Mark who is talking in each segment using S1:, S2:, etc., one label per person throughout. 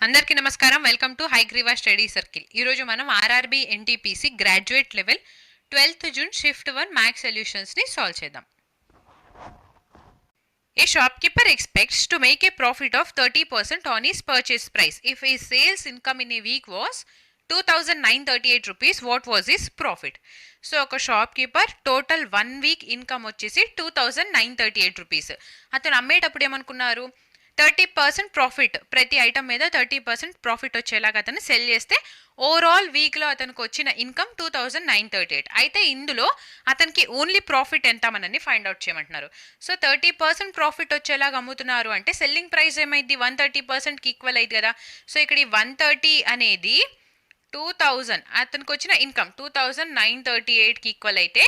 S1: అందరికీ నమస్కారం. Welcome to Hayagreeva study circle. ఈరోజు మనం RRB NTPC graduate level 12th June shift 1 maths సొల్యూషన్స్ని సాల్వ్ చేద్దాం. A shopkeeper expects to make a profit of 30% on his purchase price. If his sales income in a week was 2,938 rupees, what was his profit? So ఒక shopkeeper total 1 week income వచ్చేసి 2,938 rupees. అతను అమ్మేటప్పుడు ఏమనుకున్నారు, 30% profit, ప్రతి item మీద 30% profit వచ్చేలాగా అతను cell చేస్తే ఓవరాల్ వీక్లో అతనికి వచ్చిన ఇన్కమ్ 2,938. అయితే ఇందులో అతనికి ఓన్లీ ప్రాఫిట్ ఎంత మనని ఫైండ్ అవుట్ చేయమంటున్నారు. సో 30% ప్రాఫిట్ వచ్చేలాగా అమ్ముతున్నారు అంటే సెల్లింగ్ ప్రైస్ ఏమైంది, 130%కి ఈక్వల్ అయింది కదా. సో ఇక్కడ ఈ 130 అనేది 2,000 అతనికి వచ్చిన ఇన్కమ్ 2,938కి ఈక్వల్ అయితే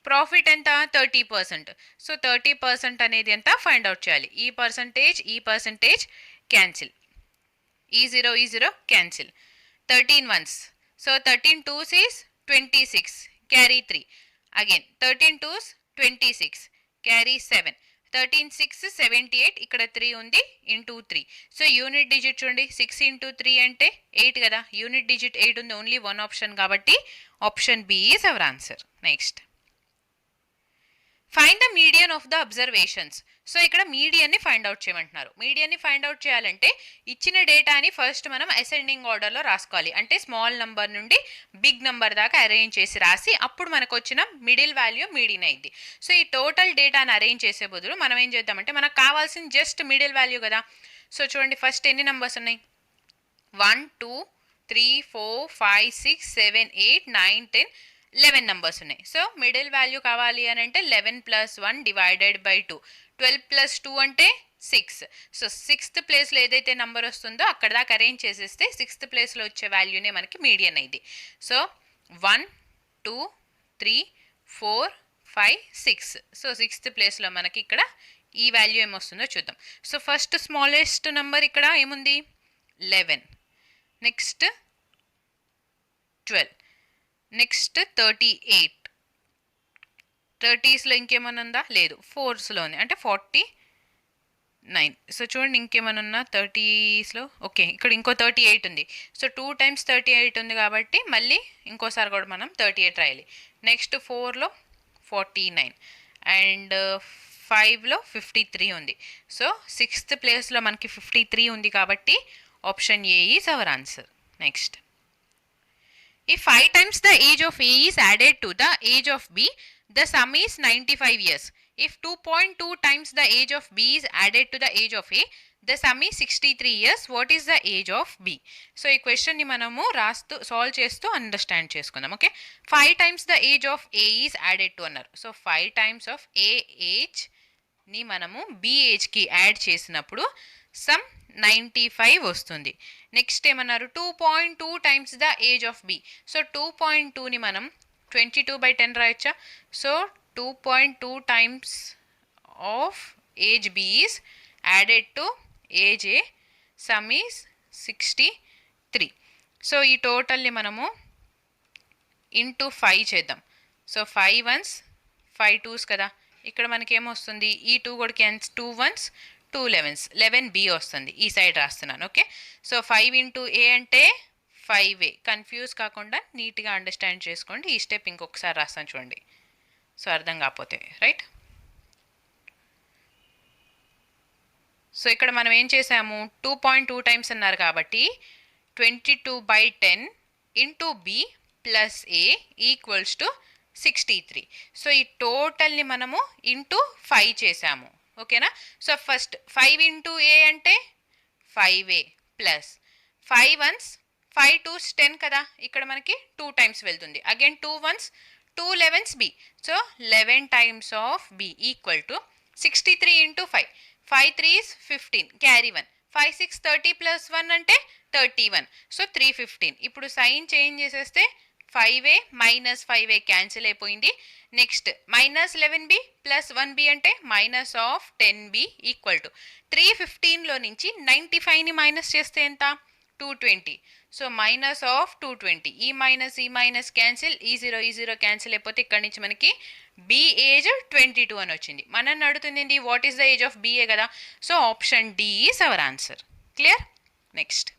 S1: ప్రాఫిట్ ఎంత, 30%. సో 30% అనేది ఎంత ఫైండ్ అవుట్ చేయాలి. ఈ పర్సంటేజ్ క్యాన్సిల్, ఈ zero cancel, 13 ones. So 13 2s is 26, carry 3. Again 13 2s 26, carry 7. 13 6 78, ఇక్కడ 3 ఉంది, ఇంటూ 3. సో యూనిట్ డిజిట్ చూడండి, 6 into 3 అంటే 8 కదా. యూనిట్ డిజిట్ 8 ఉంది, ఓన్లీ 1 ఆప్షన్ కాబట్టి option B is our answer. Next, find the median of the observations. So ఇక్కడ మీడియన్ని find out చేయమంటున్నారు. మీడియన్ని ఫైండ్ అవుట్ చేయాలంటే ఇచ్చిన డేటాని ఫస్ట్ మనం అసెండింగ్ ఆర్డర్లో రాసుకోవాలి. అంటే స్మాల్ నెంబర్ నుండి బిగ్ నెంబర్ దాకా అరేంజ్ చేసి రాసి అప్పుడు మనకు వచ్చిన మిడిల్ వాల్యూ మీడియన్ అయింది. సో ఈ టోటల్ డేటాని అరేంజ్ చేసే బదులు మనం ఏం చేద్దామంటే మనకు కావాల్సిన జస్ట్ మిడిల్ వాల్యూ కదా. సో చూడండి, ఫస్ట్ ఎన్ని నెంబర్స్ ఉన్నాయి, 1 2 3 4 5 6 7 8 9 10 11 నెంబర్స్ ఉన్నాయి. సో మిడిల్ వాల్యూ కావాలి అని అంటే 11 + 1 డివైడెడ్ బై 2, 12 + 2 అంటే 6. సో 6th ప్లేస్లో ఏదైతే నెంబర్ వస్తుందో అక్కడ దాకా అరేంజ్ చేసేస్తే 6th ప్లేస్లో వచ్చే వాల్యూనే మనకి మీడియన్ అయింది. సో 1 2 3 4 5 6. సో 6th ప్లేస్లో మనకి ఇక్కడ ఈ వాల్యూ ఏమొస్తుందో చూద్దాం. సో ఫస్ట్ స్మాలెస్ట్ నెంబర్ ఇక్కడ ఏముంది, 11. నెక్స్ట్ 12. నెక్స్ట్ 38. 30స్లో ఇంకేమైనా ఉందా, లేదు. 4స్లో ఉంది అంటే 49. సో చూడండి, ఇంకేమైనా ఉన్నా 30స్లో, ఓకే ఇక్కడ ఇంకో 38 ఉంది. సో 2 times 38 ఉంది కాబట్టి మళ్ళీ ఇంకోసారి కూడా మనం 38 రాయాలి. నెక్స్ట్ 4లో 49 అండ్ 5లో 53 ఉంది. సో 6th ప్లేస్లో మనకి 53 ఉంది కాబట్టి option A is our answer. Next, if 5 times the age of A is added to the age of B, the sum is 95 years. If 2.2 times the age of B is added to the age of A, the sum is 63 years. What is the age of B? So ఈ question ని మనము రాస్తూ solve చేస్తూ understand చేసుకుందాం. Okay, 5 times the age of A is added to అన్నారు. So 5 times of A age ని మనము B age కి యాడ్ చేసినప్పుడు సమ్ 95 వస్తుంది. నెక్స్ట్ ఏమన్నారు, 2.2 times the age of B. So 2.2ని మనం 22/10 రాయొచ్చా. So 2.2 times of age B is added to age A, sum is 63. So ఈ టోటల్ని మనము ఇంటూ 5 చేద్దాం. సో 5 ones 5 2s కదా. ఇక్కడ మనకి ఏమొస్తుంది, ఈ 2 కూడా 2 ones 2 11s, 11B వస్తుంది. ఈ సైడ్ రాస్తున్నాను. ఓకే, సో 5 into A అంటే 5A. కన్ఫ్యూజ్ కాకుండా నీట్గా అండర్స్టాండ్ చేసుకోండి. ఈ స్టెప్ ఇంకొకసారి రాస్తాను చూడండి, సో అర్థం కాకపోతే. రైట్, సో ఇక్కడ మనం ఏం చేసాము, 2.2 times అన్నారు కాబట్టి 22/10 into B plus A equals to 63. So ఈ టోటల్ని మనము ఇంటూ 5 చేసాము. ఓకేనా. సో ఫస్ట్ 5 into A అంటే 5A ప్లస్ 5 ones 5 2s 10 కదా. ఇక్కడ మనకి 2 times వెళ్తుంది. Again 2 ones 2 11s B. So 11 times of B equal to 63 into 5. 5 3s 15, carry 1. 5 6 30 + 1 అంటే 31. సో 315. ఇప్పుడు సైన్ చేంజ్ చేసేస్తే 5A మైనస్ 5A క్యాన్సిల్ అయిపోయింది. Next minus 11B plus 1B అంటే minus of 10B equal to 315లో నుంచి 95ని minus చేస్తే ఎంత, 220. So minus of 220. ఈ మైనస్ క్యాన్సిల్, ఈ జీరో క్యాన్సిల్ అయిపోతే ఇక్కడ నుంచి మనకి B ఏజ్ 22 అని వచ్చింది. మనం అడుగుతుంది what is the age of BA కదా. So option D is our answer. Clear. Next,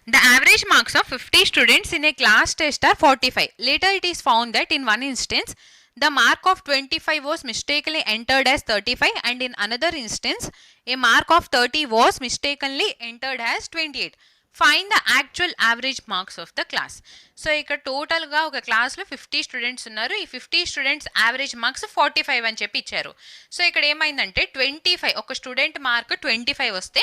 S1: The average marks of 50 students in a class test are 45. Later it is found that in one instance the mark of 25 was mistakenly entered as 35 and in another instance a mark of 30 was mistakenly entered as 28. Find the actual average marks of the class. So ఇక్కడ టోటల్గా ఒక క్లాస్లో 50 students ఉన్నారు. ఈ 50 students average marks 45 అని చెప్పి ఇచ్చారు. So ఇక్కడ ఏమైందంటే 25 ఒక స్టూడెంట్ మార్క్ 25 వస్తే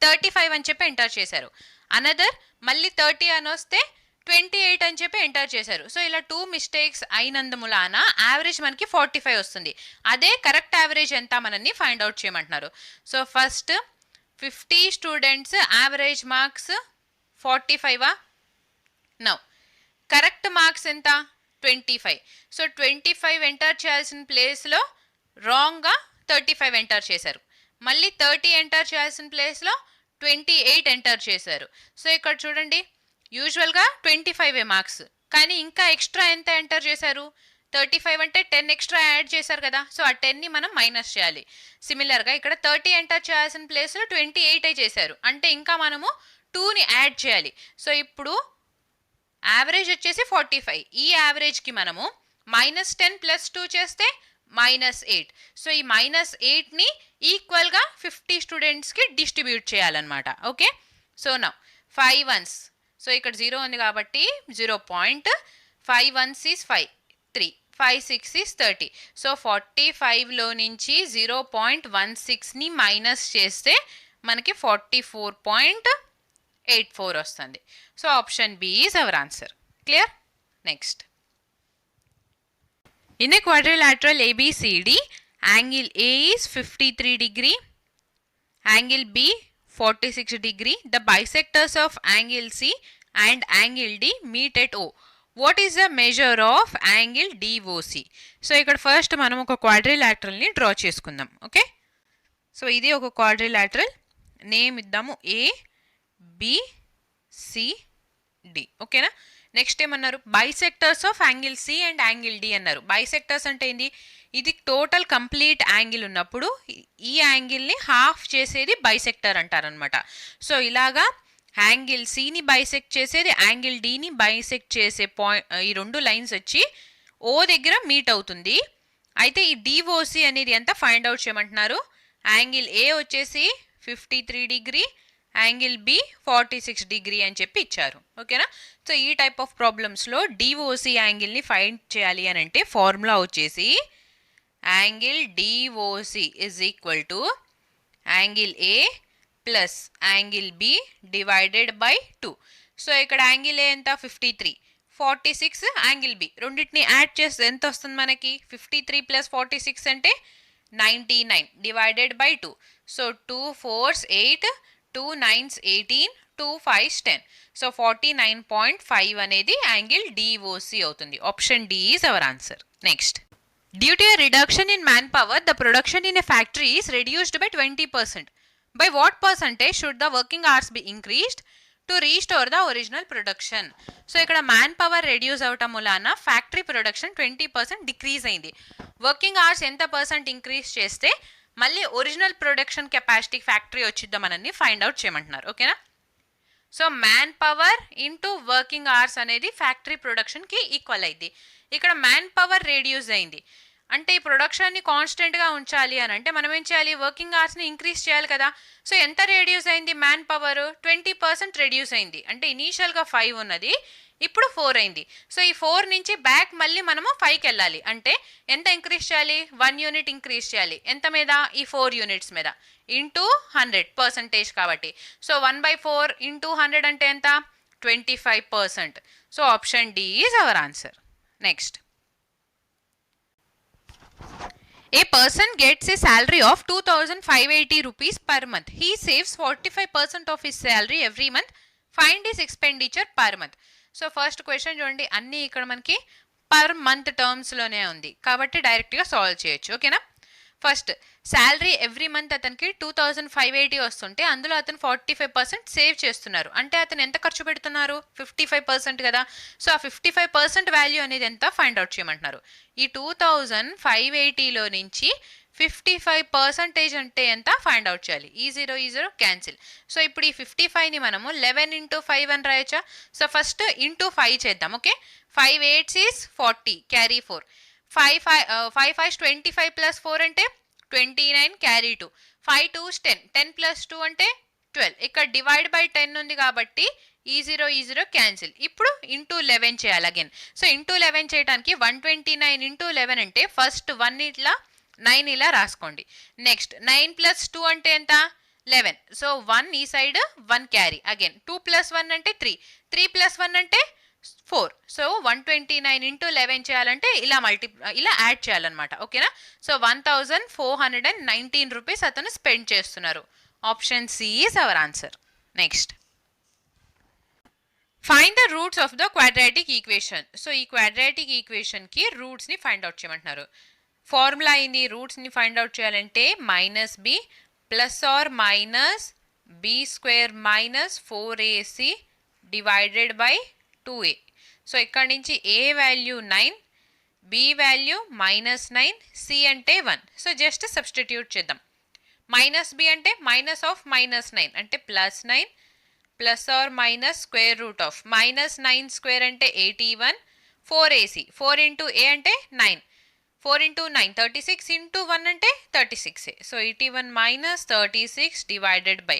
S1: 35 అని చెప్పి ఎంటర్ చేశారు. అనదర్ మళ్ళీ 30 అని వస్తే 28 అని చెప్పి ఎంటర్ చేశారు. సో ఇలా 2 మిస్టేక్స్ అయినందుమూలాన యావరేజ్ మనకి 45 వస్తుంది. అదే కరెక్ట్ యావరేజ్ ఎంత మనల్ని ఫైండ్ అవుట్ చేయమంటున్నారు. So first 50 students average marks 45 now correct marks ఎంత 25. సో 25 ఎంటర్ చేయాల్సిన ప్లేస్లో రాంగ్గా 35 ఎంటర్ చేశారు. మళ్ళీ 30 ఎంటర్ చేయాల్సిన ప్లేస్లో 28 ఎంటర్ చేశారు. సో ఇక్కడ చూడండి యూజువల్గా 25 మార్క్స్ కానీ ఇంకా ఎక్స్ట్రా ఎంత ఎంటర్ చేశారు 35 అంటే 10 ఎక్స్ట్రా యాడ్ చేశారు కదా. సో ఆ 10ని మనం మైనస్ చేయాలి. సిమిలర్గా ఇక్కడ 30 ఎంటర్ చేయాల్సిన ప్లేస్లో 28 చేశారు అంటే ఇంకా మనము 2ని యాడ్ చేయాలి. సో ఇప్పుడు యావరేజ్ వచ్చేసి 45. ఈ యావరేజ్కి మనము -10 + 2 చేస్తే -8. సో ఈ -8ని ఈక్వల్గా 50 స్టూడెంట్స్కి డిస్ట్రిబ్యూట్ చేయాలన్నమాట. ఓకే సో నా 5 ones సో ఇక్కడ 0 ఉంది కాబట్టి 0.5 ones is 5 3 5 6 is 30. సో 45లో నుంచి 0.16ని మైనస్ చేస్తే మనకి 44.84 వస్తుంది. So option B is our answer. Clear? Next, in a quadrilateral ABCD, angle A is 53 degree, angle B 46 degree. The bisectors of angle C and angle D meet at O. What is the measure of angle DOC? So ఇక్కడ first మనం ఒక క్వాడ్రిలాటరల్ని draw చేసుకుందాం. Okay so ఇది ఒక quadrilateral, name ఇద్దాము ABCD. ఓకేనా? Next ఏమన్నారు bisectors of angle C and angle D అన్నారు. బైసెక్టర్స్ అంటే ఏంది, ఇది టోటల్ కంప్లీట్ యాంగిల్ ఉన్నప్పుడు ఈ యాంగిల్ని హాఫ్ చేసేది బైసెక్టర్ అంటారనమాట. సో ఇలాగా యాంగిల్ సిని బైసెక్ట్ చేసేది యాంగిల్ డిని బైసెక్ట్ చేసే పాయింట్, ఈ రెండు లైన్స్ వచ్చి ఓ దగ్గర మీట్ అవుతుంది. అయితే ఈ డిఓసి అనేది ఎంత ఫైండ్ అవుట్ చేయమంటున్నారు. యాంగిల్ ఏ వచ్చేసి 53 డిగ్రీ, యాంగిల్ బి 46 డిగ్రీ అని చెప్పి ఇచ్చారు. ఓకేనా? సో ఈ టైప్ ఆఫ్ ప్రాబ్లమ్స్లో డిఓసి యాంగిల్ని ఫైండ్ చేయాలి అని అంటే ఫార్ములా వచ్చేసి angle DOC is equal to angle A plus angle B divided by 2. So ఇక్కడ యాంగిల్ ఏ ఎంత 53, 46 యాంగిల్ బి, రెండింటిని యాడ్ చేస్తే ఎంత వస్తుంది మనకి 53 + 46 అంటే 99 divided by 2. So 2 4s 8, 2 9s 18, 2 5s 10. So 49.5 అనేది యాంగిల్ డిఓసి అవుతుంది. Option D is our answer. Next, due to a reduction in manpower the production in a factory is reduced by 20%. By what percentage should the working hours be increased to restore the original production? So ఇక్కడ manpower reduce అవటం వలన factory production 20% decrease అయింది. Working hours ఎంత percent increase చేస్తే మళ్ళీ original production capacity factory వచ్చిద్దాం మనల్ని find out చేయమంటున్నారు. ఓకేనా? So man power into working hours అనేది ఫ్యాక్టరీ ప్రొడక్షన్కి ఈక్వల్ అయింది. ఇక్కడ మ్యాన్ పవర్ రెడ్యూస్ అయింది అంటే ఈ ప్రొడక్షన్ని కాన్స్టెంట్గా ఉంచాలి అని అంటే మనం ఏం చేయాలి, వర్కింగ్ అవర్స్ని ఇంక్రీజ్ చేయాలి కదా. సో ఎంత రెడ్యూస్ అయింది మ్యాన్ పవర్ 20% రెడ్యూస్ అయింది. అంటే ఇనీషియల్గా 5 ఉన్నది, ఇప్పుడు 4 అయింది. సో ఈ 4 నుంచి బ్యాక్ మళ్ళీ మనము 5కి వెళ్ళాలి. అంటే ఎంత ఇంక్రీజ్ చేయాలి, 1 యూనిట్ ఇంక్రీజ్ చేయాలి. ఎంత మీద, ఈ 4 యూనిట్స్ మీద, ఇంటూ 100% కాబట్టి. సో 1/4 ఇంటూ 100 అంటే ఎంత 25%. So option D is our answer. Next, a person gets a salary of 2580 rupees per month. He saves 45% of his salary every month. Find his expenditure per month. So first question చూడండి, అన్నీ ఇక్కడ మనకి per month టర్మ్స్లోనే ఉంది కాబట్టి డైరెక్ట్గా solve చేయొచ్చు. ఓకేనా? First salary every month అతనికి 2580 వస్తుంటే అందులో అతను 45% సేవ్ చేస్తున్నారు. అంటే అతను ఎంత ఖర్చు పెడుతున్నారు 55% కదా. సో ఆ 55% వాల్యూ అనేది ఎంత ఫైండ్ అవుట్ చేయమంటున్నారు. ఈ 2580లో నుంచి 55% అంటే ఎంత ఫైండ్ అవుట్ చేయాలి. ఈ జీరో క్యాన్సిల్. సో ఇప్పుడు ఈ 55ని మనము 11 ఇంటూ 5 అని రాయొచ్చా? సో ఫస్ట్ ఇంటూ 5 చేద్దాం. Okay, 5 8 is 40, carry 4. 5 5 25 ప్లస్ 4 అంటే 29, క్యారీ 2. 5 2 10, 10 ప్లస్ 2 అంటే 12. ఇక్కడ డివైడ్ బై 10 ఉంది కాబట్టి ఈ జీరో క్యాన్సిల్. ఇప్పుడు ఇంటూ 11 చేయాలి అగైన్. సో ఇంటూ 11 చేయడానికి 129 ఇంటూ 11 అంటే ఫస్ట్ 1 ఇట్లా 9 ఇలా రాసుకోండి. నెక్స్ట్ 9 ప్లస్ 2 అంటే ఎంత? 11. సో 1 ఈ సైడ్ 1 క్యారీ. అగైన్ 2 ప్లస్ 1 అంటే 3, 3 ప్లస్ 1 అంటే 4. సో 129 ఇంటూ 11 చేయాలంటే ఇలా యాడ్ చేయాలన్నమాట. ఓకేనా? సో 1419 రూపీస్ అతను స్పెండ్ చేస్తున్నారు. Option C is our answer. Next, find the roots of the quadratic equation. So ఈ క్వాడ్రాటిక్ ఈక్వేషన్కి రూట్స్ని ఫైండ్ అవుట్ చేయమంటున్నారు. ఫార్ములా అయింది. రూట్స్ని ఫైండ్ అవుట్ చేయాలంటే -b plus or minus b² minus 4ac divided by 2a. So ఇక్కడ నుంచి a value 9, b value -9, c అంటే 1. సో జస్ట్ సబ్స్టిట్యూట్ చేద్దాం. -b అంటే మైనస్ ఆఫ్ -9 అంటే +9 plus or minus square root of -9² అంటే 81, 4ac. 4 ఇంటూ a అంటే 9, 4 into 9 36, into 1 అంటే 36a. So 81 minus 36 divided by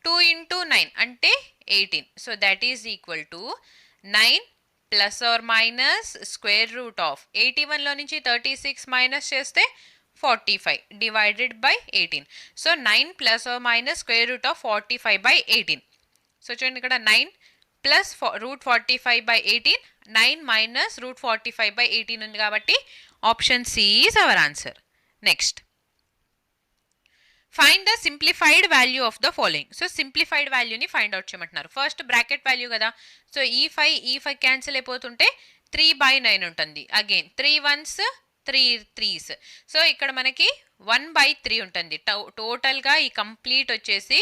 S1: 2 into 9 అంటే 18. So that is equal to 9 plus or minus square root of 81లో నుంచి 36 minus చేస్తే 45 divided by 18. So 9 plus or minus square root of 45 by 18. So చూడండి ఇక్కడ 9 plus √45 by 18, 9 minus √45 by 18 ఉంది కాబట్టి option C is our answer. Next, find the simplified value of the following. So simplified వాల్యూని find out చేయమంటున్నారు. First bracket value కదా. So ఈ 5 cancel అయిపోతుంటే 3/9 ఉంటుంది. Again 3 1s 3 3s. సో ఇక్కడ మనకి 1/3 ఉంటుంది. టోటల్గా ఈ కంప్లీట్ వచ్చేసి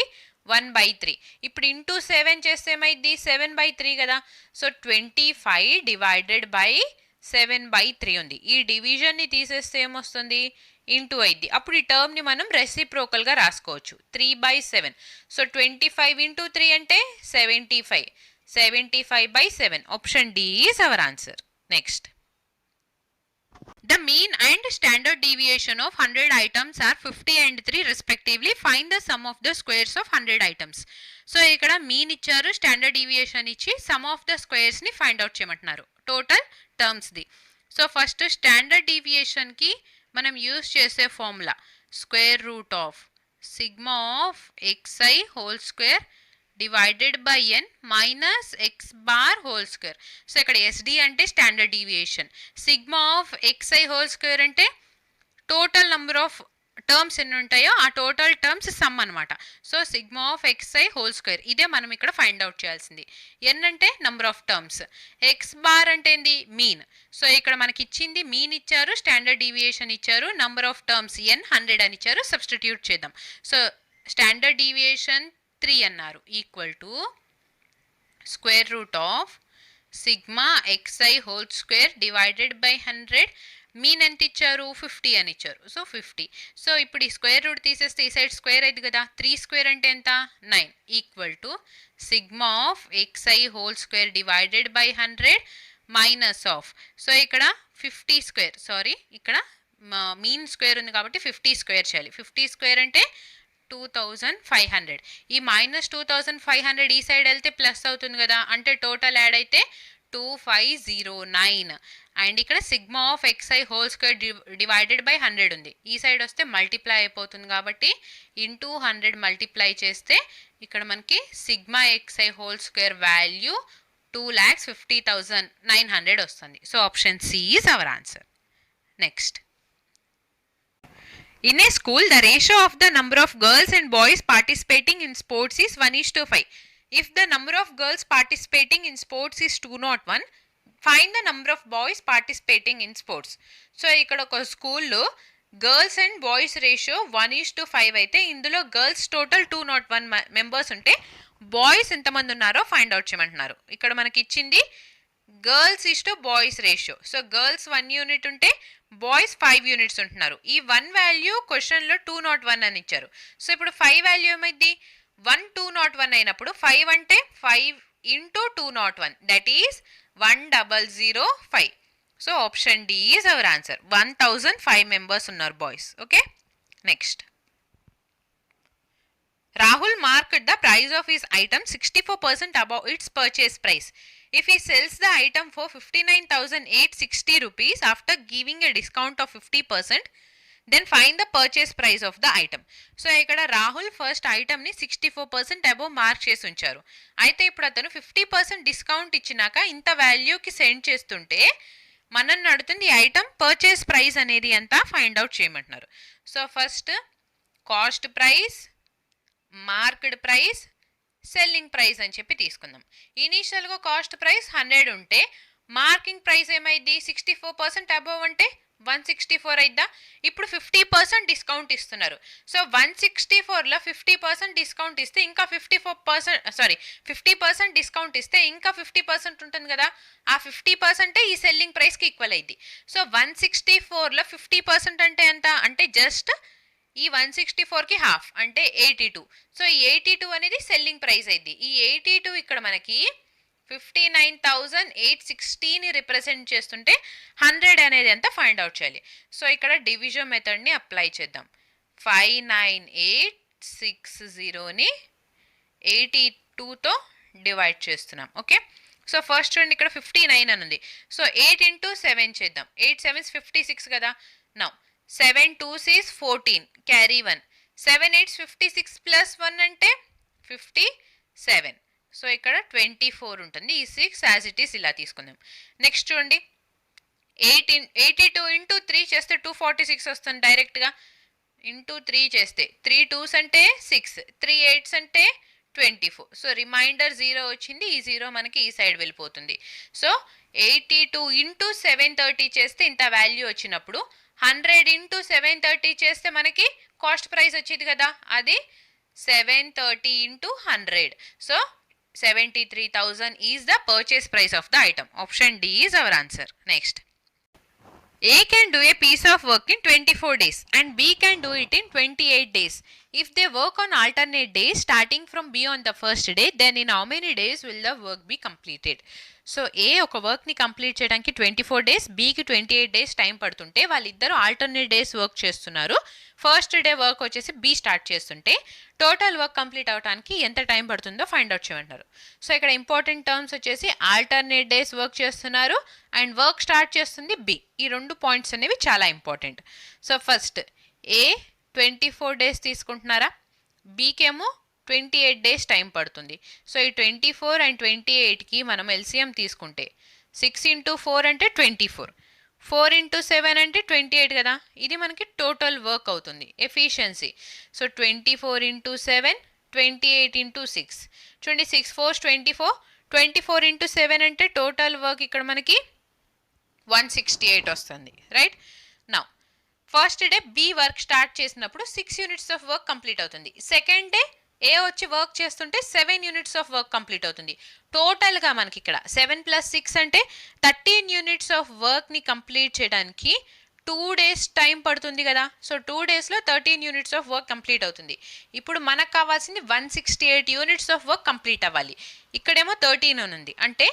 S1: 1/3. ఇప్పుడు ఇంటూ 7 చేస్తే ఏమైంది? 7/3 కదా. సో 25 డివైడెడ్ బై 7/3 ఉంది. ఈ డివిజన్ని తీసేస్తే ఏమొస్తుంది? ఇంటూ అయింది. అప్పుడు ఈ టర్మ్ని మనం రెసిప్రోకల్గా రాసుకోవచ్చు. 3/7. సో 25 ఇంటూ 3 అంటే 75. 75/7. Option D is our answer. Next, the mean and standard deviation of 100 items are 50 and 3 respectively. Find the sum of the squares of 100 items. So ఇక్కడ మీన్ ఇచ్చారు, స్టాండర్డ్ డీవియేషన్ ఇచ్చి sum of the స్క్వేర్స్ని find out చేయమంటున్నారు total టర్మ్స్ది. So first standard డీవియేషన్కి మనం use చేసే formula square root of sigma of xi whole square divided by n minus x bar whole square. So ఇక్కడ SD అంటే standard deviation, sigma of xi whole square అంటే total number of terms ఎన్ని ఉంటాయో ఆ total terms sum అనమాట. So sigma of xi whole square ఇదే మనం ఇక్కడ ఫైండ్ అవుట్ చేయాల్సింది. n అంటే number of terms, x bar అంటే ఏంది? మీన్. సో ఇక్కడ మనకి ఇచ్చింది మీన్ ఇచ్చారు, స్టాండర్డ్ డీవియేషన్ ఇచ్చారు, నెంబర్ ఆఫ్ టర్మ్స్ n 100 అని ఇచ్చారు. సబ్స్టిట్యూట్ చేద్దాం. సో స్టాండర్డ్ డీవియేషన్ 3 అన్నారు equal to square root of sigma xi whole square divided by 100. Mean ఎంత ఇచ్చారు? 50 అని ఇచ్చారు. సో 50. సో ఇప్పుడు ఈ స్క్వేర్ రూట్ తీసేస్తే ఈ సైడ్ స్క్వేర్ అయింది కదా. 3 స్క్వేర్ అంటే ఎంత? 9 equal to sigma of xi whole square divided by 100 minus of. So ఇక్కడ 50 స్క్వేర్, సారీ ఇక్కడ మీన్ స్క్వేర్ ఉంది కాబట్టి 50 స్క్వేర్ చేయాలి. 50 స్క్వేర్ అంటే 2500. ఈ -2500 ఈ సైడ్ వెళ్తే ప్లస్ అవుతుంది కదా, అంటే టోటల్ యాడ్ అయితే 2509. అండ్ ఇక్కడ sigma of xi whole square divided by 100 ఉంది. ఈ సైడ్ వస్తే మల్టిప్లై అయిపోతుంది కాబట్టి ఇంటూ 100 మల్టిప్లై చేస్తే ఇక్కడ మనకి sigma xi whole square value 2,50,900 వస్తుంది. So option C is our answer. Next, in a school the ratio of the number of girls and boys participating in sports is 1:5. if the number of girls participating in sports is 201, find the number of boys participating in sports. So ఇక్కడ ఒక స్కూల్లో girls and boys ratio 1:5 అయితే ఇందులో girls total 201 members ఉంటే boys ఎంతమంది ఉన్నారో find out చేయమంటున్నారు. ఇక్కడ మనకి ఇచ్చింది girls is to boys ratio. So girls 1 unit ఉంటే బాయ్స్ 5 యూనిట్స్ ఉంటున్నారు. ఈ 1 వాల్యూ క్వశ్చన్లో 201 అని ఇచ్చారు. సో ఇప్పుడు 5 వాల్యూ ఏమైంది, 1201 అయినప్పుడు 5 అంటే 5 into 201 that is 1005. So option D is our answer. 1005 members ఉన్నారు boys. Okay, next. Rahul marked the price of his item 64% above its purchase price. If he sells the item for 59,860 rupees after giving a discount of 50%, then find the purchase price of the item. So ఇక్కడ Rahul first ఐటమ్ని 64% above mark చేసి ఉంచారు. అయితే ఇప్పుడు అతను 50% discount ఇచ్చినాక ఇంత వాల్యూకి send చేస్తుంటే మనల్ని అడుగుతుంది ఈ ఐటమ్ పర్చేస్ ప్రైస్ అనేది ఎంత ఫైండ్ అవుట్ చేయమంటున్నారు. So first cost price, marked price, selling price అని చెప్పి తీసుకుందాం. ఇనీషియల్గా కాస్ట్ ప్రైస్ 100 ఉంటే మార్కింగ్ ప్రైస్ ఏమైంది 64% అబోవ్ అంటే 164 అయిద్దా. ఇప్పుడు 50% డిస్కౌంట్ ఇస్తున్నారు. సో 164లో 50% డిస్కౌంట్ ఇస్తే ఇంకా 50% డిస్కౌంట్ ఇస్తే ఇంకా 50% ఉంటుంది కదా, ఆ 50% ఈ సెల్లింగ్ ప్రైస్కి ఈక్వల్ అయింది. సో 164లో 50% అంటే ఎంత అంటే జస్ట్ ఈ 164కి హాఫ్ అంటే 82. సో ఈ 82 అనేది సెల్లింగ్ ప్రైస్ అయింది. ఈ 82 ఇక్కడ మనకి 59,860ని రిప్రజెంట్ చేస్తుంటే 100 అనేది ఎంత ఫైండ్ అవుట్ చేయాలి. సో ఇక్కడ డివిజన్ మెథడ్ని అప్లై చేద్దాం. 59860ని 82తో డివైడ్ చేస్తున్నాం. ఓకే, సో ఫస్ట్ చూడండి ఇక్కడ 59 అని ఉంది. సో 8 ఇంటూ 7 చేద్దాం. 8 7 56 కదా. Now 7 2s is 14, carry 1. 7 8 56 plus 1 అంటే 57. సో ఇక్కడ 24 ఉంటుంది. ఈ 6 యాజ్ ఇట్ ఈస్ ఇలా తీసుకుందాం. నెక్స్ట్ చూడండి 82 ఇంటూ 3 చేస్తే 246 వస్తుంది డైరెక్ట్గా. ఇంటూ 3 చేస్తే 3 2s అంటే 6, 3 8s అంటే 24. సో రిమైండర్ 0 వచ్చింది. ఈ 0 మనకి ఈ సైడ్ వెళ్ళిపోతుంది. సో 82 ఇంటూ 730 చేస్తే ఇంత వాల్యూ వచ్చినప్పుడు 100 ఇంటూ 730 చేస్తే మనకి కాస్ట్ ప్రైస్ వచ్చేది కదా, అది 730 into 100. So 73,000 is the purchase price of the item. Option D is our answer. Next. A can do a piece of work in 24 days and B can do it in 28 days. If they work on alternate days starting from B on the first day, then in how many days will the work be completed? So A ఒక వర్క్ని complete చేయడానికి 24 days, బీకి 28 days time పడుతుంటే వాళ్ళిద్దరూ alternate days work చేస్తున్నారు. First day work వచ్చేసి be start చేస్తుంటే total work complete అవడానికి ఎంత టైం పడుతుందో ఫైండ్ అవుట్ చేయమంటారు. సో ఇక్కడ ఇంపార్టెంట్ టర్మ్స్ వచ్చేసి ఆల్టర్నేట్ డేస్ వర్క్ చేస్తున్నారు అండ్ వర్క్ స్టార్ట్ చేస్తుంది బి. ఈ 2 పాయింట్స్ అనేవి చాలా ఇంపార్టెంట్. సో ఫస్ట్ ఏ 24 days తీసుకుంటున్నారా, బీకేమో 28 days టైం పడుతుంది. సో ఈ 24 అండ్ 28కి మనం ఎల్సిఎం తీసుకుంటే 6 ఇంటూ 4 అంటే 24, 4 ఇంటూ 7 అంటే 28 కదా. ఇది మనకి టోటల్ వర్క్ అవుతుంది ఎఫిషియన్సీ. సో 24 ఇంటూ 7 28 ఇంటూ 6 చూడండి 6 4 24, 24 ఇంటూ 7 అంటే టోటల్ వర్క్ ఇక్కడ మనకి 168 వస్తుంది. Right now first day B work start చేసినప్పుడు 6 యూనిట్స్ ఆఫ్ వర్క్ కంప్లీట్ అవుతుంది. సెకండ్ డే ఏ వచ్చి వర్క్ చేస్తుంటే 7 యూనిట్స్ ఆఫ్ వర్క్ కంప్లీట్ అవుతుంది. టోటల్గా మనకి ఇక్కడ 7 + 6 అంటే 13 యూనిట్స్ ఆఫ్ వర్క్ని కంప్లీట్ చేయడానికి 2 days టైం పడుతుంది కదా. So 2 daysలో 13 units of work complete అవుతుంది. ఇప్పుడు మనకు కావాల్సింది 168 యూనిట్స్ ఆఫ్ వర్క్ కంప్లీట్ అవ్వాలి. ఇక్కడేమో 13 అని ఉంది అంటే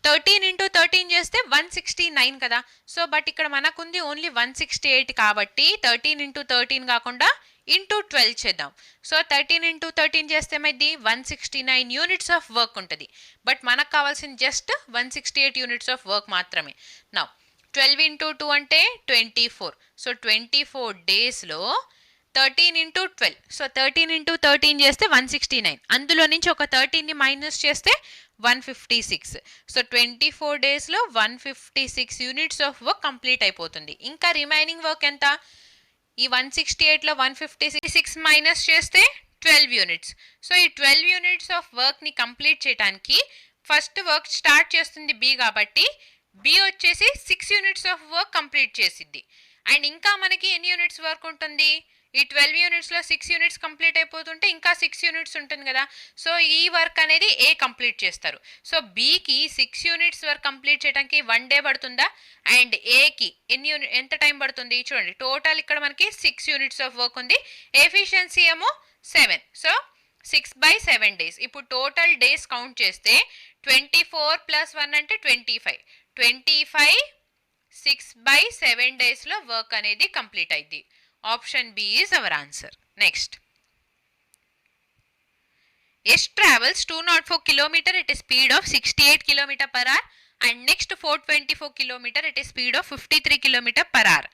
S1: 13 ఇంటూ 13 చేస్తే 169 కదా. సో బట్ ఇక్కడ మనకుంది ఓన్లీ 168 కాబట్టి 13 ఇంటూ 13 కాకుండా ఇంటూ 12 చేద్దాం. సో 13 ఇంటూ 13 చేస్తే ఏమైంది 169 యూనిట్స్ ఆఫ్ వర్క్ ఉంటుంది. బట్ మనకు కావాల్సింది జస్ట్ 168 యూనిట్స్ ఆఫ్ వర్క్ మాత్రమే. నౌ 12 ఇంటూ 2 అంటే 24. సో 24 డేస్లో 13 ఇంటూ 12, సో 13 ఇంటూ 13 చేస్తే 169, అందులో నుంచి ఒక 13ని మైనస్ చేస్తే 156. సో 24 డేస్లో 156 యూనిట్స్ ఆఫ్ వర్క్ కంప్లీట్ అయిపోతుంది. ఇంకా రిమైనింగ్ వర్క్ ఎంత, ఈ 168లో 156 మైనస్ చేస్తే 12 యూనిట్స్. సో ఈ 12 యూనిట్స్ ఆఫ్ వర్క్ని కంప్లీట్ చేయడానికి ఫస్ట్ వర్క్ స్టార్ట్ చేస్తుంది బి కాబట్టి బి వచ్చేసి 6 యూనిట్స్ ఆఫ్ వర్క్ కంప్లీట్ చేసిద్ది. అండ్ ఇంకా మనకి ఎన్ని యూనిట్స్ వర్క్ ఉంటుంది, ఈ 12 యూనిట్స్లో 6 యూనిట్స్ కంప్లీట్ అయిపోతుంటే ఇంకా 6 యూనిట్స్ ఉంటుంది కదా. సో ఈ వర్క్ అనేది ఏ కంప్లీట్ చేస్తారు. సో బీకి 6 యూనిట్స్ వర్క్ కంప్లీట్ చేయడానికి 1 డే పడుతుందా, అండ్ ఏకి ఎంత టైం పడుతుంది చూడండి. టోటల్ ఇక్కడ మనకి 6 యూనిట్స్ ఆఫ్ వర్క్ ఉంది, ఎఫిషియన్సీ ఏమో 7. So 6/7 days. ఇప్పుడు టోటల్ డేస్ కౌంట్ చేస్తే 24 + 1 అంటే 25. 6/7 డేస్లో వర్క్ అనేది కంప్లీట్ అయింది. Option B is our answer. Next, S travels 204 km at a speed of 68 km per hour and next 424 km at a speed of 53 km per hour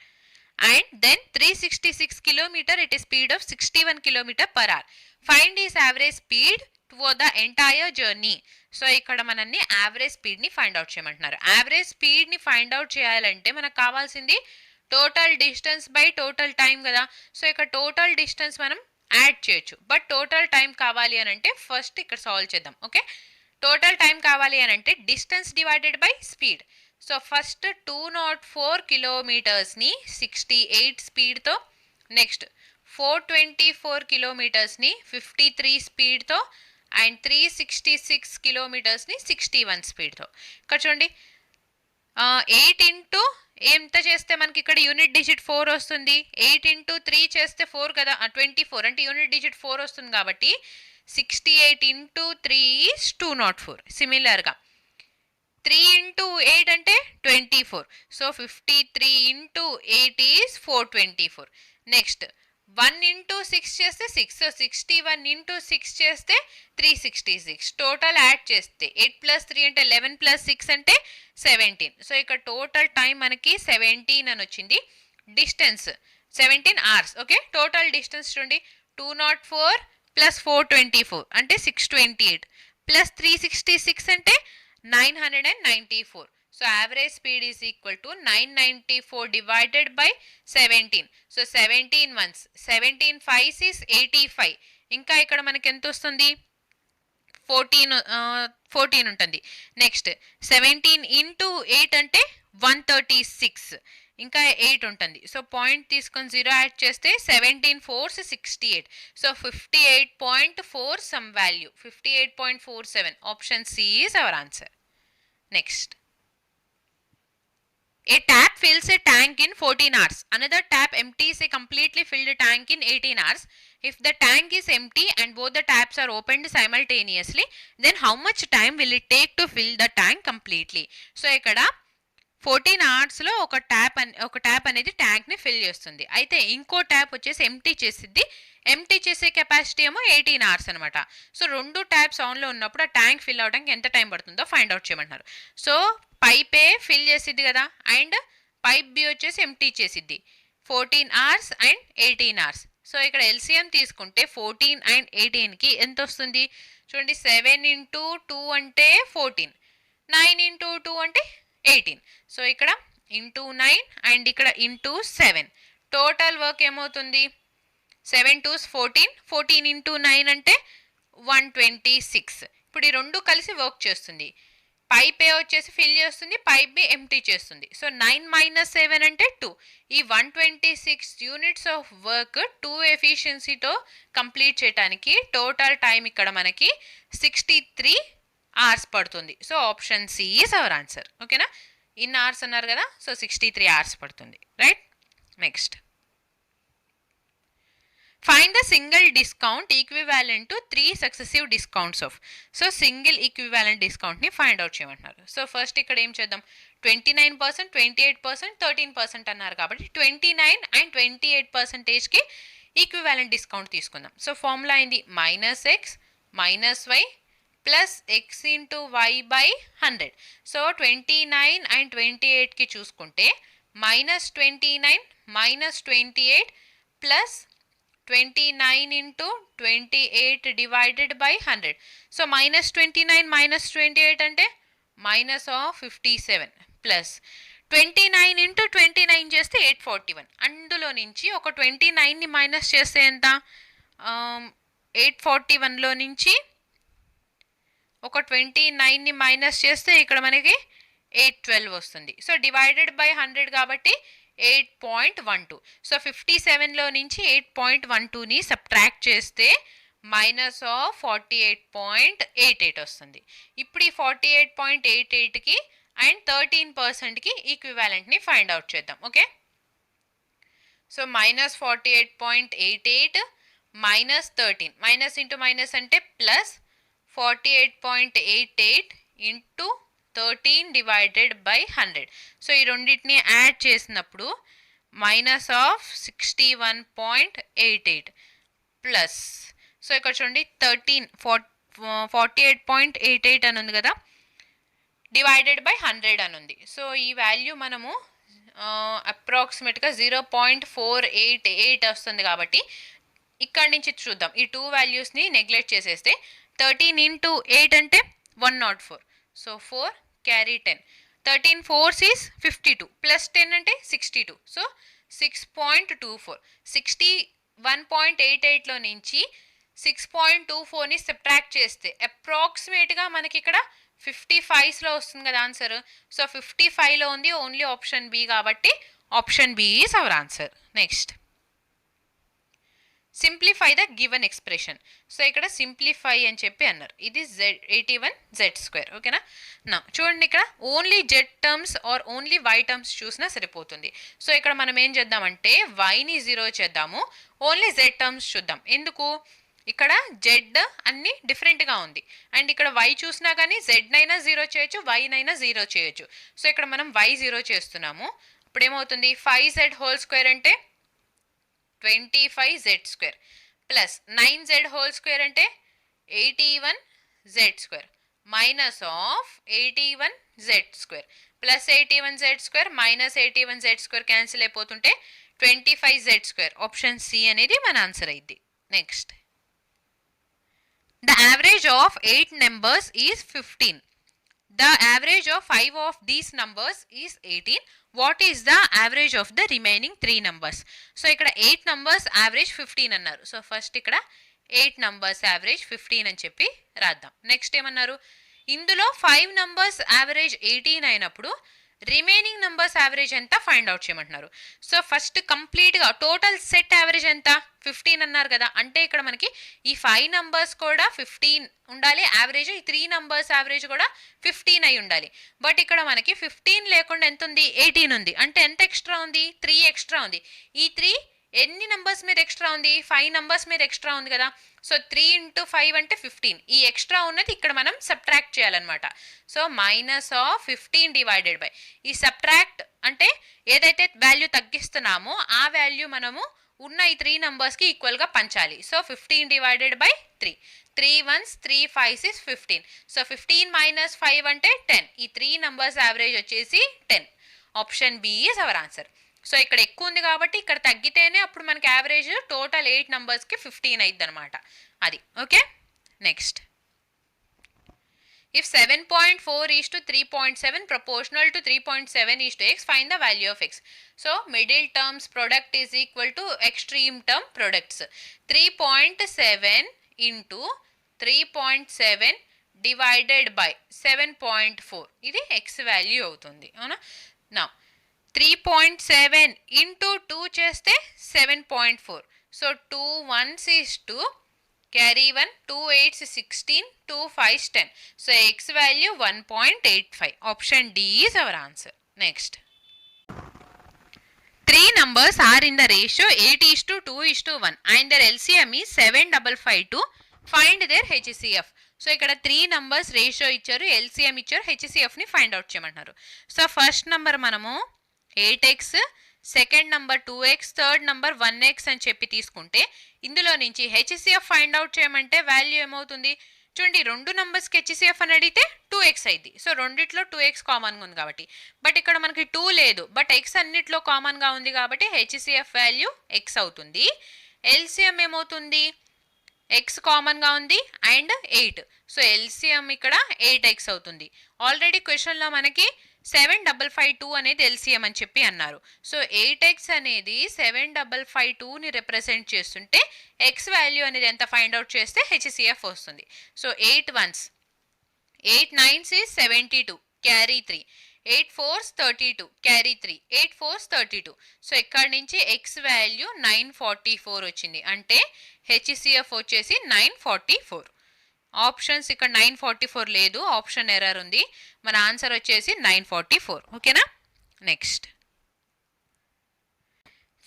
S1: and then 366 km at a speed of 61 km per hour. Find his average speed for the entire journey. So ఇక్కడ మనల్ని average స్పీడ్ని find out చేయమంటున్నారు. Average స్పీడ్ని find out చేయాలంటే మనకు కావాల్సింది total distance by total time కదా. So ఇక్కడ total distance మనం add చేయొచ్చు, బట్ టోటల్ టైం కావాలి అని అంటే ఫస్ట్ ఇక్కడ సాల్వ్ చేద్దాం. ఓకే, టోటల్ టైం కావాలి అని అంటే distance divided by speed. So first 204 కిలోమీటర్స్ని 68 స్పీడ్తో, నెక్స్ట్ 424 కిలోమీటర్స్ని 53 స్పీడ్తో, అండ్ 366 కిలోమీటర్స్ని 61 స్పీడ్తో. ఇక్కడ చూడండి, 8 ఇంటూ ఎంత చేస్తే మనకి ఇక్కడ యూనిట్ డిజిట్ 4 వస్తుంది. 8 ఇంటూ 3 చేస్తే 4 కదా, 24 అంటే యూనిట్ డిజిట్ 4 వస్తుంది కాబట్టి 68 ఇంటూ 3 ఈజ్ 204. సిమిలర్గా 3 ఇంటూ 8 అంటే 24. So 53 into 8 is 424. Next 1 into 6 చేస్తే 6. సో 61 ఇంటూ 6 చేస్తే 366. టోటల్ యాడ్ చేస్తే 8 + 3 అంటే 11 + 6 అంటే 17. సో ఇక్కడ టోటల్ టైం మనకి 17 అని వచ్చింది. Distance 17 hours. Okay, total distance చూడండి, 204 + 424 అంటే 628 + 366 అంటే 994. So average speed is equal to 994 divided by 17. So 17 ones, 17 5s is 85. ఇంకా ఇక్కడ మనకి ఎంత వస్తుంది, 14 ఉంటుంది. నెక్స్ట్ 17 ఇంటూ 8 అంటే 136. ఇంకా 8 ఉంటుంది. సో పాయింట్ తీసుకొని 0 యాడ్ చేస్తే 17 4s 68. So 58.4 sum value, 58.47. Option C is our answer. Next, a tap fills a tank in 14 hours. Another tap empties a completely filled tank in 18 hours. If the tank is empty and both the taps are opened simultaneously, then how much time will it take to fill the tank completely? So ఇక్కడ 14 అవర్స్లో ఒక tap అనేది ట్యాంక్ని fill చేస్తుంది. అయితే ఇంకో tap వచ్చేసి empty చేసిద్ది. Empty చేసే కెపాసిటీ ఏమో 18 అవర్స్ అనమాట. సో 2 ట్యాప్స్ ఆన్లో ఉన్నప్పుడు ఆ ట్యాంక్ ఫిల్ అవడానికి ఎంత టైం పడుతుందో ఫైండ్ అవుట్ చేయమంటున్నారు. సో పైప్ ఏ ఫిల్ చేసిద్ది కదా, అండ్ పైప్ బి వచ్చేసి ఎంటీ చేసిద్ది. 14 అవర్స్ అండ్ 18 అవర్స్. సో ఇక్కడ ఎల్సిఎం తీసుకుంటే 14 అండ్ 18కి ఎంత వస్తుంది చూడండి. 7 ఇంటూ 2 అంటే 14, 9 ఇంటూ 2 అంటే 18. సో ఇక్కడ ఇంటూ 9 అండ్ ఇక్కడ ఇంటూ 7. టోటల్ వర్క్ ఏమవుతుంది, 7 2s 14, 14 ఇంటూ 9 అంటే 126. ఇప్పుడు ఈ రెండు కలిసి వర్క్ చేస్తుంది. పైప్ ఏ వచ్చేసి ఫిల్ చేస్తుంది, పైప్ బి ఎంటీ చేస్తుంది. సో 9 - 7 అంటే 2. ఈ 126 యూనిట్స్ ఆఫ్ వర్క్ 2 ఎఫిషియన్సీతో కంప్లీట్ చేయడానికి టోటల్ టైం ఇక్కడ మనకి 63 అవర్స్ పడుతుంది. So option C is our answer. ఓకేనా, ఇన్ అవర్స్ అన్నారు కదా, సో 63 అవర్స్ పడుతుంది. Right. Next, find the single discount equivalent to 3 successive discounts of. So single equivalent డిస్కౌంట్ని ఫైండ్ అవుట్ చేయమంటున్నారు. సో ఫస్ట్ ఇక్కడ ఏం చేద్దాం, 29%, 28%, 13% అన్నారు కాబట్టి 29 అండ్ 28%కి ఈక్వివాలెంట్ డిస్కౌంట్ తీసుకుందాం. సో ఫార్ములా అయింది -x - y plus x into y by 100. So 29 and 28కి చూసుకుంటే -29 - 28 plus 29 into 28 divided by 100. So -29 - 28 అంటే -57 ప్లస్ 29 ఇంటూ 29 చేస్తే 841. అందులో నుంచి ఒక 29ని మైనస్ చేస్తే ఎంత, 841లో నుంచి ఒక 29ని మైనస్ చేస్తే ఇక్కడ మనకి 812 వస్తుంది. సో డివైడెడ్ బై 100 కాబట్టి 8.12. సో 57లో నుంచి 8.12ని సబ్ట్రాక్ట్ చేస్తే మైనస్ ఆఫ్ 48.88 వస్తుంది. ఇప్పుడు ఈ 48.88కి అండ్ 13%కి ఈక్వివాలెంట్ని ఫైండ్ అవుట్ చేద్దాం. Okay, so minus 48.88 minus 13, minus into minus అంటే plus 48.88 into 13 divided by 100. So ఈ రెండింటిని యాడ్ చేసినప్పుడు మైనస్ ఆఫ్ 61.88 ప్లస్, సో ఇక్కడ చూడండి 48.88 అని ఉంది కదా, డివైడెడ్ బై 100 అని ఉంది. సో ఈ వాల్యూ మనము అప్రాక్సిమేట్గా 0.488 వస్తుంది. కాబట్టి ఇక్కడి నుంచి చూద్దాం, ఈ టూ వాల్యూస్ని నెగ్లెక్ట్ చేసేస్తే 13 ఇంటూ 8 అంటే 104. So 4 carry 10, 13 4s is 52 plus 10 అంటే 62. సో 6.24, 61.88లో నుంచి 6.24ని సబ్ట్రాక్ట్ చేస్తే అప్రాక్సిమేట్గా మనకి ఇక్కడ 55లో వస్తుంది కదా ఆన్సర్. సో 55లో ఉంది ఓన్లీ ఆప్షన్ బి, కాబట్టి option B is our answer. Next, simplify the given expression. So ఇక్కడ సింప్లిఫై అని చెప్పి అన్నారు, ఇది Z81Z². ఓకేనా, నా చూడండి ఇక్కడ only Z terms or only Y terms చూసినా సరిపోతుంది. సో ఇక్కడ మనం ఏం చేద్దామంటే వైని 0 చేద్దాము, ఓన్లీ జెడ్ టర్మ్స్ చూద్దాం. ఎందుకు, ఇక్కడ జెడ్ అన్ని డిఫరెంట్గా ఉంది అండ్ ఇక్కడ వై చూసినా కానీ జెడ్ నైనా 0 చేయొచ్చు, వై నైనా 0 చేయొచ్చు. సో ఇక్కడ మనం వై 0 చేస్తున్నాము. ఇప్పుడు ఏమవుతుంది, 5Z² అంటే 25Z² ప్లస్ 9Z² అంటే 81Z² minus of 81Z² plus 81Z² minus 81Z² cancel అయిపోతుంటే 25Z². ఆప్షన్ సి అనేది మన ఆన్సర్ అయింది. Next, the average of 8 numbers is 15. The average of 5 of these numbers is 18. What is the average of the remaining 3 numbers? So ఇక్కడ 8 numbers average 15 అన్నారు. So first ఇక్కడ 8 numbers average 15 అని చెప్పి రాద్దాం. Next ఏమన్నారు, ఇందులో 5 numbers average 18 అయినప్పుడు remaining numbers average ఎంత ఫైండ్ అవుట్ చేయమంటున్నారు. సో ఫస్ట్ కంప్లీట్గా టోటల్ సెట్ యావరేజ్ ఎంత 15 అన్నారు కదా, అంటే ఇక్కడ మనకి ఈ 5 నంబర్స్ కూడా 15 ఉండాలి యావరేజ్, ఈ 3 నంబర్స్ యావరేజ్ కూడా 15 అయి ఉండాలి. బట్ ఇక్కడ మనకి 15 లేకుండా ఎంత ఉంది, 18 ఉంది. అంటే ఎంత ఎక్స్ట్రా ఉంది, 3 ఎక్స్ట్రా ఉంది. ఈ 3 ఎన్ని నంబర్స్ మీద ఎక్స్ట్రా ఉంది, 5 నంబర్స్ మీద ఎక్స్ట్రా ఉంది కదా. సో 3 into 5 అంటే 15. ఈ ఎక్స్ట్రా ఉన్నది ఇక్కడ మనం సబ్ట్రాక్ట్ చేయాలన్నమాట. So minus of 15 divided by, ఈ సబ్ట్రాక్ట్ అంటే ఏదైతే వాల్యూ తగ్గిస్తున్నామో ఆ వాల్యూ మనము ఉన్న ఈ 3 నంబర్స్కి ఈక్వల్గా పంచాలి. So 15 divided by 3, 3 1s 3 5s is 15. So 15 minus 5 అంటే 10. ఈ 3 నంబర్స్ యావరేజ్ వచ్చేసి 10. Option B is our answer. So ఇక్కడ ఎక్కువ ఉంది కాబట్టి ఇక్కడ తగ్గితేనే అప్పుడు మనకి యావరేజ్ టోటల్ 8 నంబర్స్కి 15 అయింది అనమాట అది. Okay, next, if 7.4 is to 3.7 proportional to 3.7 is to x, find the value of x. So middle terms product is equal to extreme term products. 3.7 into 3.7 divided by 7.4 ఇది x వాల్యూ అవుతుంది అవునా. నా 3.7 into 2 చేస్తే 7.4. So 2 1s is 2, carry 1, 2 8s is 16, 2 5s 10. So x value 1.85. Option D is our answer. Next, 3 numbers are in the ratio 8:2:1 and their LCM is 75552. Find their HCF. So ఇక్కడ 3 numbers ratio ఇచ్చారు, LCM ఇచ్చారు, HCF ని find out చేయమంటున్నారు. So first number మనము 8x, second number 2x, third number 1x అని చెప్పి తీసుకుంటే ఇందులో నుంచి HCF ఫైండ్ అవుట్ చేయమంటే వాల్యూ ఏమవుతుంది చూడండి. 2 నంబర్స్కి HCF అని అడిగితే 2x అయింది. సో రెండిట్లో 2x కామన్గా ఉంది కాబట్టి. బట్ ఇక్కడ మనకి 2 లేదు, బట్ x అన్నిట్లో కామన్గా ఉంది కాబట్టి HCF వాల్యూ x అవుతుంది. LCM ఏమవుతుంది, x కామన్గా ఉంది అండ్ 8. సో LCM ఇక్కడ 8x అవుతుంది. ఆల్రెడీ క్వశ్చన్లో మనకి 7552 అనేది LCM అని చెప్పి అన్నారు. సో 8x అనేది 7552ని రిప్రజెంట్ చేస్తుంటే x వాల్యూ అనేది ఎంత ఫైండ్ అవుట్ చేస్తే HCF వస్తుంది. So 8 1s 8 9s is 72, carry 3, 8 4s 32 carry 3 8 4s 32. So ఇక్కడ నుంచి ఎక్స్ వాల్యూ 944 వచ్చింది, అంటే హెచ్సిఎఫ్ వచ్చేసి 944. ఆప్షన్స్ ఇక్కడ 944 లేదు, ఆప్షన్ ఎర్రర్ ఉంది. మన ఆన్సర్ వచ్చేసి 944. ఓకేనా. Next,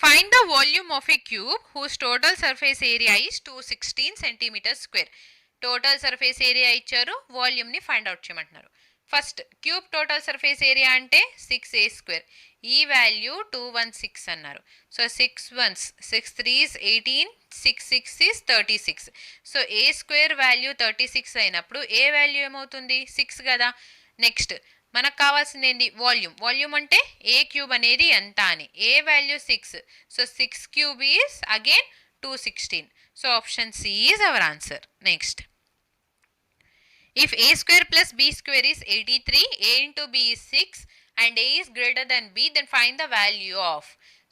S1: find the volume of a cube whose total surface area is 216 centimetre square. Total surface area ఇచ్చారు, వాల్యూమ్ని ఫైండ్ అవుట్ చేయమంటున్నారు. First cube total surface area అంటే 6a స్క్వేర్, ఈ వాల్యూ 216 అన్నారు. So 6 1s 6 3s 18, 6 6s 36. So a square value 36 అయినప్పుడు ఏ value ఏమవుతుంది? 6 కదా. Next మనకు కావాల్సింది ఏంటి? వాల్యూమ్. వాల్యూమ్ అంటే ఏ క్యూబ్ అనేది ఎంత అని. A value 6, so 6 cube is again 216. So option C is our answer. Next, if a square plus b square is 83, a into b is 6 and a is greater than b, then find the value of.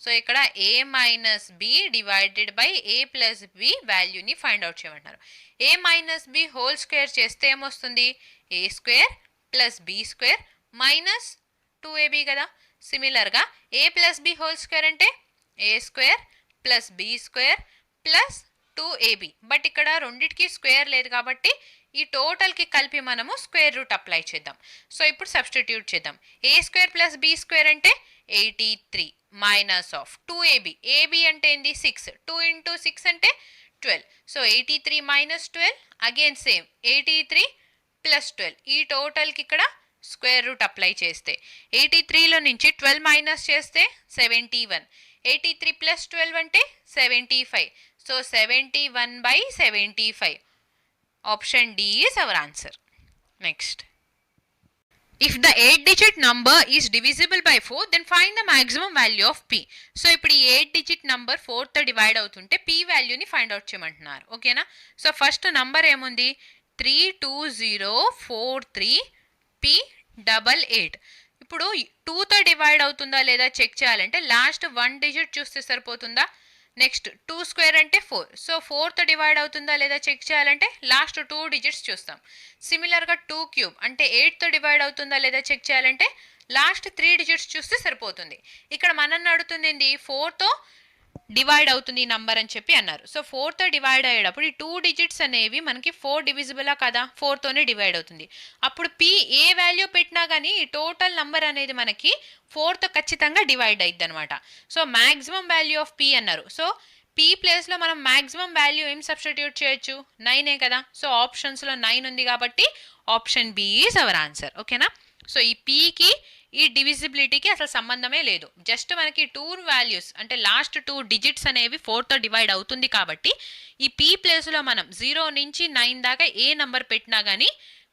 S1: So ఇక్కడ a minus b divided by a plus b వాల్యూని find out చేయమంటున్నారు. a minus b whole square చేస్తే ఏమొస్తుంది? a square plus b square minus 2ab కదా. సిమిలర్గా a plus b whole square అంటే a square plus b square plus 2ab. But ఇక్కడ రెండిటికి square లేదు కాబట్టి ఈ టోటల్కి కలిపి మనము స్క్వేర్ రూట్ అప్లై చేద్దాం. సో ఇప్పుడు సబ్స్టిట్యూట్ చేద్దాం. ఏ స్క్వేర్ ప్లస్ బి స్క్వేర్ అంటే 83 మైనస్ ఆఫ్ 2ab. ab అంటే ఏంది? 6. 2 ఇంటూ 6 అంటే 12. So 83 minus 12 again same 83 plus 12. ఈ టోటల్కి ఇక్కడ స్క్వేర్ రూట్ అప్లై చేస్తే 83లో నుంచి 12 మైనస్ చేస్తే 71. 83 ప్లస్ 12 అంటే 75. So 71/75. Option D is our answer. Next, if the 8-digit number is divisible by 4, then find the maximum value of p. So ఇప్పుడు ఈ 8-digit number 4తో divide అవుతుంటే p వాల్యూని find out చేయమంటున్నారు. ఓకేనా. సో ఫస్ట్ నంబర్ ఏముంది? 32043p88. ఇప్పుడు 2తో divide అవుతుందా లేదా చెక్ చేయాలంటే లాస్ట్ 1 డిజిట్ చూస్తే సరిపోతుందా? నెక్స్ట్ 2 స్క్వేర్ అంటే 4. సో 4తో డివైడ్ అవుతుందా లేదా చెక్ చేయాలంటే లాస్ట్ 2 డిజిట్స్ చూస్తాం. సిమిలర్గా 2 క్యూబ్ అంటే 8తో డివైడ్ అవుతుందా లేదా చెక్ చేయాలంటే లాస్ట్ 3 డిజిట్స్ చూస్తే సరిపోతుంది. ఇక్కడ మనల్ని అడుగుతుంది ఏంది? 4తో డివైడ్ అవుతుంది ఈ నంబర్ అని చెప్పి అన్నారు. సో 4తో డివైడ్ అయ్యేటప్పుడు ఈ 2 డిజిట్స్ అనేవి మనకి 4 డివిజిబులా కదా, 4తోనే డివైడ్ అవుతుంది. అప్పుడు p ఏ వాల్యూ పెట్టినా కానీ ఈ టోటల్ నంబర్ అనేది మనకి 4తో ఖచ్చితంగా డివైడ్ అయ్యిద్ది అనమాట. So maximum value of p అన్నారు. సో p ప్లేస్లో మనం మ్యాక్సిమం వాల్యూ ఏం సబ్స్టిట్యూట్ చేయొచ్చు? 9ఏ కదా. సో ఆప్షన్స్లో 9 ఉంది కాబట్టి option B is our answer. ఓకేనా. సో ఈ pకి ఈ డివిజిబిలిటీకి అసలు సంబంధమే లేదు. జస్ట్ మనకి 2 వాల్యూస్ అంటే లాస్ట్ 2 డిజిట్స్ అనేవి 4తో డివైడ్ అవుతుంది కాబట్టి ఈ p ప్లేస్లో మనం 0 నుంచి 9 దాకా ఏ నంబర్ పెట్టినా కానీ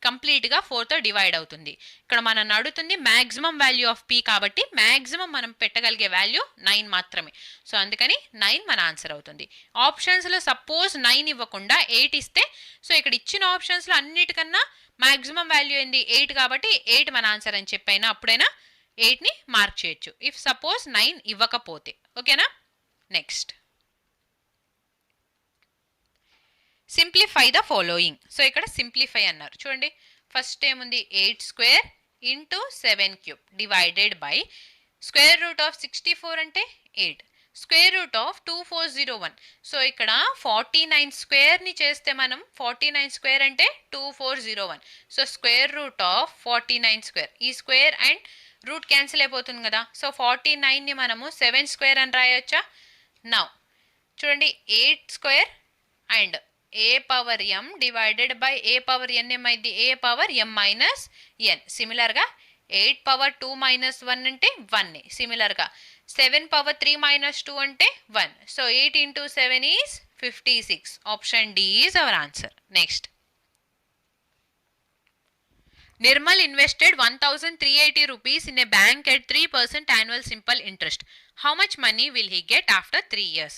S1: కంప్లీట్గా 4తో డివైడ్ అవుతుంది. ఇక్కడ మనం అడుగుతుంది మ్యాక్సిమం వాల్యూ ఆఫ్ p కాబట్టి మ్యాక్సిమం మనం పెట్టగలిగే వాల్యూ 9 మాత్రమే. సో అందుకని 9 మన ఆన్సర్ అవుతుంది. ఆప్షన్స్లో సపోజ్ 9 ఇవ్వకుండా 8 ఇస్తే, సో ఇక్కడ ఇచ్చిన ఆప్షన్స్లో అన్నిటికన్నా మ్యాక్సిమం వాల్యూ ఏంది? 8 కాబట్టి 8 మన ఆన్సర్ అని చెప్పైనా అప్పుడైనా 8ని మార్క్ చేయొచ్చు ఇఫ్ సపోజ్ 9 ఇవ్వకపోతే. ఓకేనా. Next, simplify the following. So ఇక్కడ సింప్లిఫై అన్నారు. చూడండి ఫస్ట్ ఏముంది? 8 square into 7 cube divided by square root of 64 అంటే 8 స్క్వేర్ రూట్ ఆఫ్ 2401. సో ఇక్కడ 49 స్క్వేర్ని చేస్తే మనం 49 స్క్వేర్ అంటే 2401. So square root of 49 square, ఈ స్క్వేర్ అండ్ రూట్ క్యాన్సిల్ అయిపోతుంది కదా. సో 49ని మనము 7 స్క్వేర్ అని రాయొచ్చా? నౌ చూడండి 8 square and a power m divided by a power n ఏమైంది? a power m minus n. సిమిలర్గా 8 పవర్ 2 మైనస్ 1 అంటే 1. సిమిలర్గా 7 పవర్ 3 మైనస్ 2 అంటే 1. So 8 into 7 is 56. Option D is our answer. Next, Nirmal invested 1,380 rupees in a bank at 3% annual simple interest. How much money will he get after 3 years?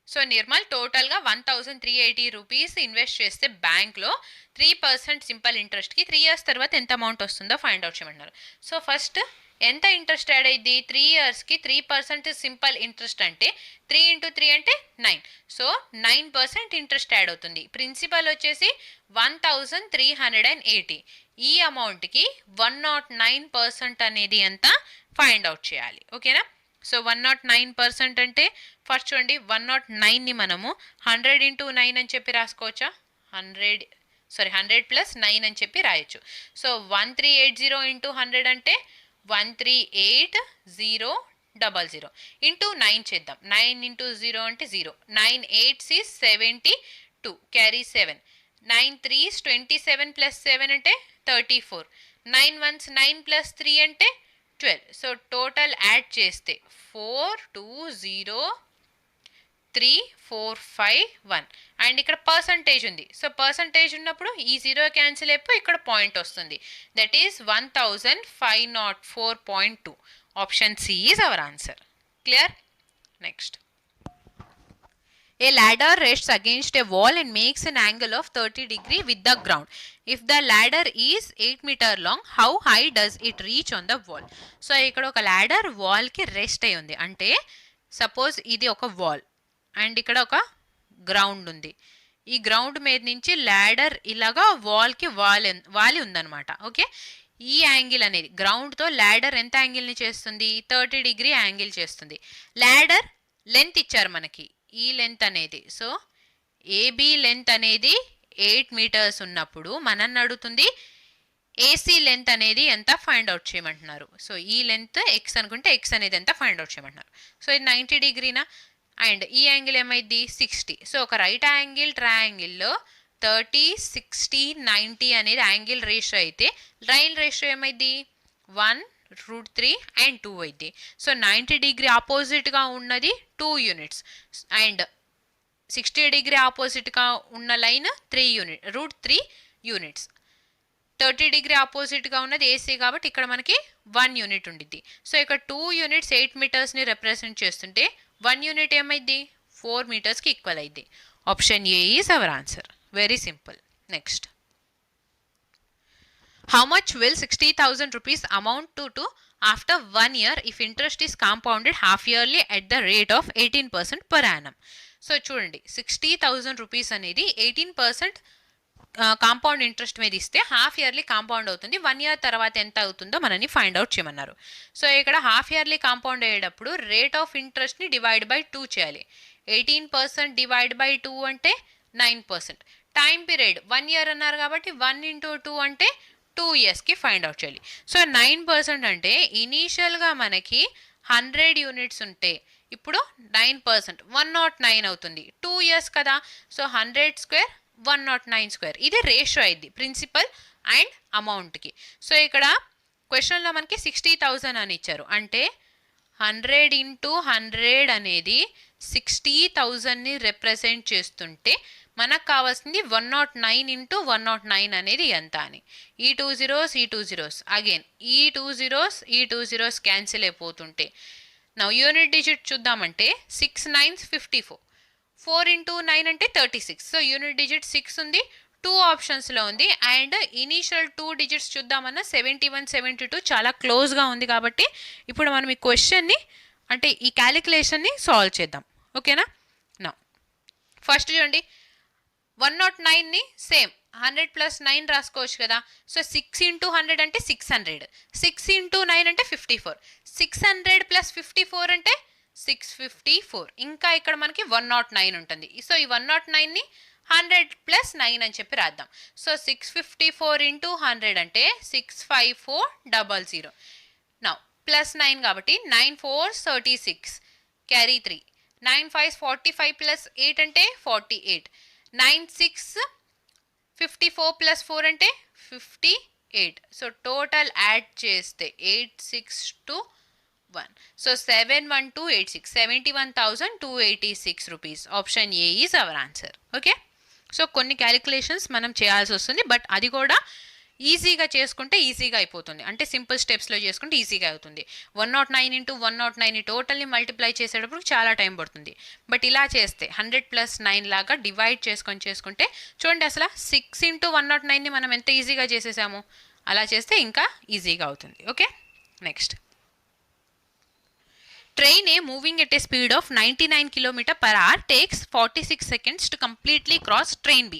S1: So Nirmal టోటల్గా 1,380 rupees invest చేస్తే బ్యాంక్లో 3% simple ఇంట్రెస్ట్కి 3 years తర్వాత ఎంత amount వస్తుందో find out చేయమన్నారు. So first ఎంత interest add అయ్యింది 3 ఇయర్స్కి 3% సింపుల్ ఇంట్రెస్ట్ అంటే 3 ఇంటూ 3 అంటే 9. సో 9% ఇంట్రెస్ట్ యాడ్ అవుతుంది. ప్రిన్సిపల్ వచ్చేసి 1380. ఈ అమౌంట్కి 109% అనేది ఎంత ఫైండ్ అవుట్ చేయాలి. ఓకేనా? సో 109% అంటే ఫస్ట్ చూడండి 109ని మనము 100 ఇంటూ 9 అని చెప్పి రాసుకోవచ్చా? 100 ప్లస్ 9 అని చెప్పి రాయొచ్చు. సో 1380 ఇంటూ 100 అంటే 138000 ఇంటూ 9 చేద్దాం. 9 ఇంటూ 0 అంటే 0. 9 8s is 72 carry 7. 9 3s 27 plus 7 అంటే 34. 9 1s 9 ప్లస్ 3 అంటే 12. సో టోటల్ యాడ్ చేస్తే 420345 అండ్ ఇక్కడ పర్సంటేజ్ ఉంది. సో పర్సంటేజ్ ఉన్నప్పుడు ఈ 0 క్యాన్సిల్ అయిపోయి ఇక్కడ పాయింట్ వస్తుంది. That is 1504.2. Option C is our answer. Clear? Next. A ladder rests against a wall and makes an angle of 30 degrees with the ground. If the ladder is 8 meter long, how high does it reach on the wall? So ఇక్కడ ఒక ladder wall కి rest అయి ఉంది. అంటే suppose ఇది ఒక wall and ఇక్కడ ఒక గ్రౌండ్ ఉంది. ఈ గ్రౌండ్ మీద నుంచి ల్యాడర్ ఇలాగా వాల్కి వాలి ఉందన్నమాట. ఓకే, ఈ యాంగిల్ అనేది గ్రౌండ్తో ల్యాడర్ ఎంత యాంగిల్ని చేస్తుంది? 30 డిగ్రీ యాంగిల్ చేస్తుంది. ల్యాడర్ లెంత్ ఇచ్చారు మనకి, ఈ లెంత్ అనేది. సో ఏబి లెంత్ అనేది 8 మీటర్స్ ఉన్నప్పుడు మనల్ని అడుగుతుంది ఏసీ లెంత్ అనేది ఎంత ఫైండ్ అవుట్ చేయమంటున్నారు. సో ఈ లెంత్ ఎక్స్ అనుకుంటే ఎక్స్ అనేది ఎంత ఫైండ్ అవుట్ చేయమంటున్నారు. సో ఇది 90 డిగ్రీనా అండ్ ఈ యాంగిల్ ఏమైంది 60. సో ఒక రైట్ యాంగిల్ ట్రయాంగిల్లో 30 60 90 అనేది యాంగిల్ రేషియో అయితే లైన్ రేషియో ఏమైంది 1√3 అండ్ 2 అయింది. సో 90 డిగ్రీ ఆపోజిట్గా ఉన్నది 2 యూనిట్స్ అండ్ 60 డిగ్రీ ఆపోజిట్గా ఉన్న లైన్ 3 యూనిట్స్. 30 డిగ్రీ ఆపోజిట్గా ఉన్నది ఏసీ కాబట్టి ఇక్కడ మనకి 1 యూనిట్ ఉండిద్ది. సో ఇక్కడ 2 యూనిట్స్ 8 మీటర్స్ని రిప్రజెంట్ చేస్తుంటే 1 యూనిట్ ఏమైంది 4 మీటర్స్కి ఈక్వల్ అయింది. Option A is our answer. Very simple. Next. How much will 60,000 rupees amount to after 1 year if interest is compounded half yearly at the rate of 18% per annum? So చూడండి 60,000 rupees అనేది 18% compound interest మీద ఇస్తే half yearly compound అవుతుంది. 1 year తర్వాత ఎంత అవుతుందో మనని find out చేయమన్నారు. సో ఇక్కడ హాఫ్ ఇయర్లీ కాంపౌండ్ అయ్యేటప్పుడు రేట్ ఆఫ్ ఇంట్రెస్ట్ని డివైడ్ బై 2 చేయాలి. 18% డివైడ్ బై 2 అంటే 9%. టైం పీరియడ్ 1 ఇయర్ అన్నారు కాబట్టి 1 ఇంటూ 2 అంటే 2 ఇయర్స్కి ఫైండ్ అవుట్ చేయాలి. సో 9% అంటే ఇనీషియల్గా మనకి 100 యూనిట్స్ ఉంటే ఇప్పుడు 9% 109 అవుతుంది. 2 ఇయర్స్ కదా. సో 100 స్క్వేర్ 109 స్క్వేర్ ఇది రేషియో అయింది ప్రిన్సిపల్ అండ్ అమౌంట్కి. సో ఇక్కడ క్వశ్చన్లో మనకి 60,000 అని ఇచ్చారు. అంటే 100 ఇంటూ 100 అనేది 60,000ని రిప్రజెంట్ చేస్తుంటే మనకు కావాల్సింది 109 ఇంటూ 109 అనేది ఎంత అని. ఈ 2 zeros అగైన్ ఈ 2 zeros క్యాన్సిల్ అయిపోతుంటే నా యూనిట్ డిజిట్ చూద్దామంటే 6 9s 54. 4 ఇంటూ 9 అంటే 36. సో యూనిట్ డిజిట్ 6 ఉంది. 2 ఆప్షన్స్లో ఉంది అండ్ ఇనీషియల్ 2 డిజిట్స్ చూద్దామన్నా 71 72 చాలా క్లోజ్గా ఉంది. కాబట్టి ఇప్పుడు మనం ఈ క్వశ్చన్ని అంటే ఈ క్యాలిక్యులేషన్ని సాల్వ్ చేద్దాం. ఓకేనా? నా ఫస్ట్ చూడండి 109ని సేమ్ 100 ప్లస్ 9 రాసుకోవచ్చు కదా. సో 6 ఇంటూ 100 అంటే 600. 6 ఇంటూ 9 అంటే 54. 600 ప్లస్ 54 అంటే 654. ఇంకా ఇక్కడ మనకి 109 ఉంటుంది. సో ఈ 109ని 100 ప్లస్ 9 అని చెప్పి రాద్దాం. సో 654 ఇంటూ 100 అంటే 65400. నా ప్లస్ 9 కాబట్టి 9 4s 36 క్యారీ 3. 9 5s 45 ప్లస్ 8 అంటే 48. 9 6 54 ప్లస్ 4 అంటే 58. సో టోటల్ యాడ్ చేస్తే 8621. So 71286 71,286 rupees. Option A is our answer. Okay, so కొన్ని క్యాలిక్యులేషన్స్ మనం చేయాల్సి వస్తుంది బట్ అది కూడా ఈజీగా చేసుకుంటే ఈజీగా అయిపోతుంది. అంటే సింపుల్ స్టెప్స్లో చేసుకుంటే ఈజీగా అవుతుంది. 109 ఇంటూ 109 టోటల్ని మల్టిప్లై చేసేటప్పుడు చాలా టైం పడుతుంది. బట్ ఇలా చేస్తే 100 ప్లస్ 9 లాగా డివైడ్ చేసుకుంటే చూడండి అసలు 6 ఇంటూ 109ని మనం ఎంత ఈజీగా చేసేసాము. అలా చేస్తే ఇంకా ఈజీగా అవుతుంది. Okay, next. Train A moving at a speed of 99 km per hour takes 46 seconds to completely cross train B,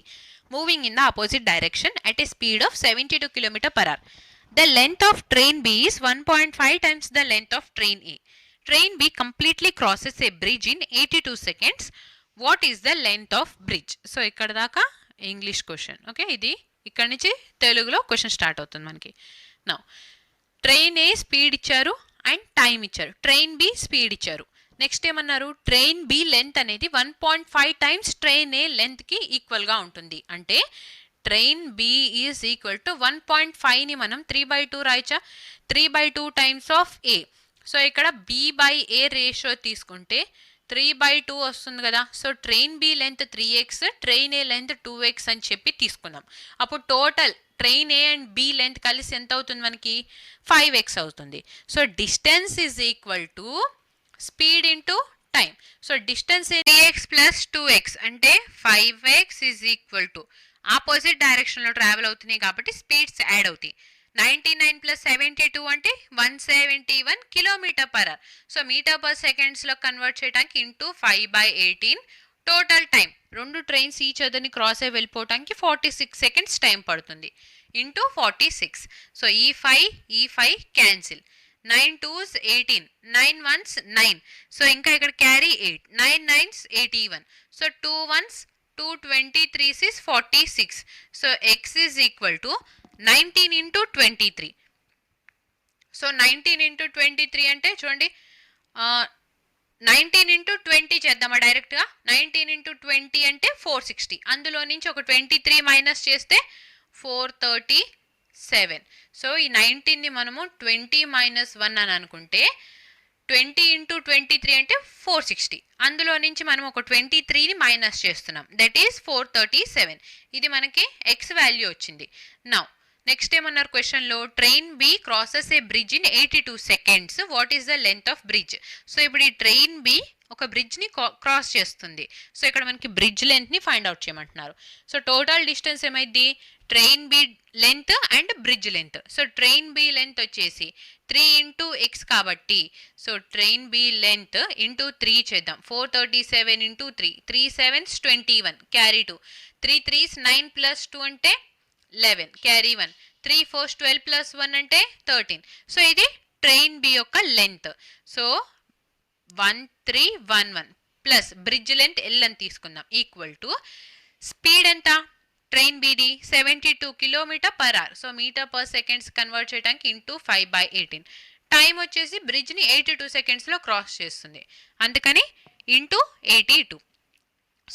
S1: moving in the opposite direction at a speed of 72 km per hour. The length of train B is 1.5 times the length of train A. Train B completely crosses a bridge in 82 seconds. What is the length of bridge? So ఇక్కడ దాకా English question. Okay, ఇది ఇక్కడ నుంచి తెలుగులో question start అవుతుంది మనకి. Now train A speed ఇచ్చారు and time ఇచ్చారు, ట్రైన్ బి స్పీడ్ ఇచ్చారు. నెక్స్ట్ ఏమన్నారు, ట్రైన్ బి లెంత్ అనేది 1.5 టైమ్స్ ట్రైన్ ఏ లెంత్కి ఈక్వల్గా ఉంటుంది. అంటే train B is equal to 1.5ని మనం 3/2 రాయచ్చా, 3/2 టైమ్స్ ఆఫ్ ఏ. సో ఇక్కడ బి బై ఏ రేషియో తీసుకుంటే 3/2 వస్తుంది కదా. So train B length 3x, train A length 2x అని చెప్పి తీసుకుందాం. అప్పుడు total train A and B length కలిసి ఎంత అవుతుంది మనకి, 5x అవుతుంది. So distance is equal to speed into time. So distance 3x plus 2x అంటే 5x is equal to opposite డైరెక్షన్లో ట్రావెల్ అవుతున్నాయి కాబట్టి స్పీడ్స్ యాడ్ అవుతాయి. 99 ప్లస్ 72 అంటే 171 kilometre per hour. So metre per సెకండ్స్లో కన్వర్ట్ చేయడానికి ఇంటూ 5/18. టోటల్ టైం రెండు trains each అదర్ని క్రాస్ అయ్యి వెళ్ళిపోవడానికి 46 సెకండ్స్ టైం పడుతుంది ఇంటూ 46. సో ఈ 5 క్యాన్సిల్, 9 2s 18, 9 1s 9. సో ఇంకా ఇక్కడ carry 8, 9 9s 81. So 2 1s 2, 23 is 46. So x is equal to 19 into 23. So 19 into 23 అంటే చూడండి 19 into 20 చేద్దామా డైరెక్ట్గా. 19 into 20 అంటే 460. అందులో నుంచి ఒక 23 మైనస్ చేస్తే 437. సో ఈ 19ని మనము 20 - 1 అని అనుకుంటే 20 into 23 అంటే 460. అందులో నుంచి మనం ఒక 23ని మైనస్ చేస్తున్నాం, దట్ ఈస్ 437. ఇది మనకి ఎక్స్ వాల్యూ వచ్చింది. నౌ నెక్స్ట్ ఏమన్నారు క్వశ్చన్లో, train B crosses a bridge in 82 seconds, what is the length of bridge. So ఇప్పుడు ఈ ట్రైన్ బి ఒక బ్రిడ్జ్ని క్రాస్ చేస్తుంది. సో ఇక్కడ మనకి బ్రిడ్జ్ లెంత్ని ఫైండ్ అవుట్ చేయమంటున్నారు. సో టోటల్ డిస్టెన్స్ ఏమైంది, train B length and bridge length. So train B length వచ్చేసి 3 into x కాబట్టి so train B length into 3 చేద్దాం. 437 into 3, 3 7s 21, carry 2, 3 3s 9 plus 2 అంటే 11, క్యారీ 1, 3 4s 12 plus 1 అంటే 13. So ఇది train B యొక్క length. So 1311 plus bridge length L అని తీసుకుందాం equal to speed ఎంత ట్రైన్ బిది 72 kilometre per hour. So metre per seconds convert చేయడానికి ఇంటూ 5/18. టైం వచ్చేసి బ్రిడ్జ్ని 82 సెకండ్స్లో క్రాస్ చేస్తుంది, అందుకని into 82.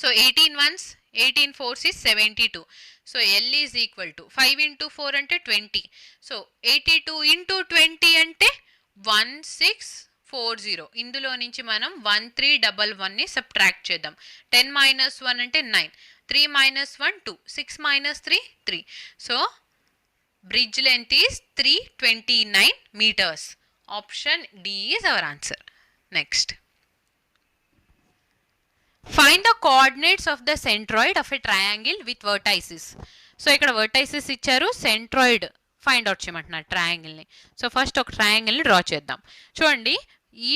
S1: So 18 1s 18 4s is 72. So L is equal to 5 into 4 అంటే 20. సో 82 into 20 అంటే 1640. ఇందులో నుంచి మనం 1311ని సబ్ట్రాక్ట్ చేద్దాం. 10 - 1 అంటే 9, 3 - 1 2, 6 - 3 3. So bridge length is 329 meters. Option D is our answer. Next, find the coordinates of the centroid of a triangle with vertices. So ఇక్కడ vertices ఇచ్చారు, centroid find out చేయమంటున్నారు ట్రయాంగిల్ని. సో ఫస్ట్ ఒక ట్రయాంగిల్ని డ్రా చేద్దాం. చూడండి, ఈ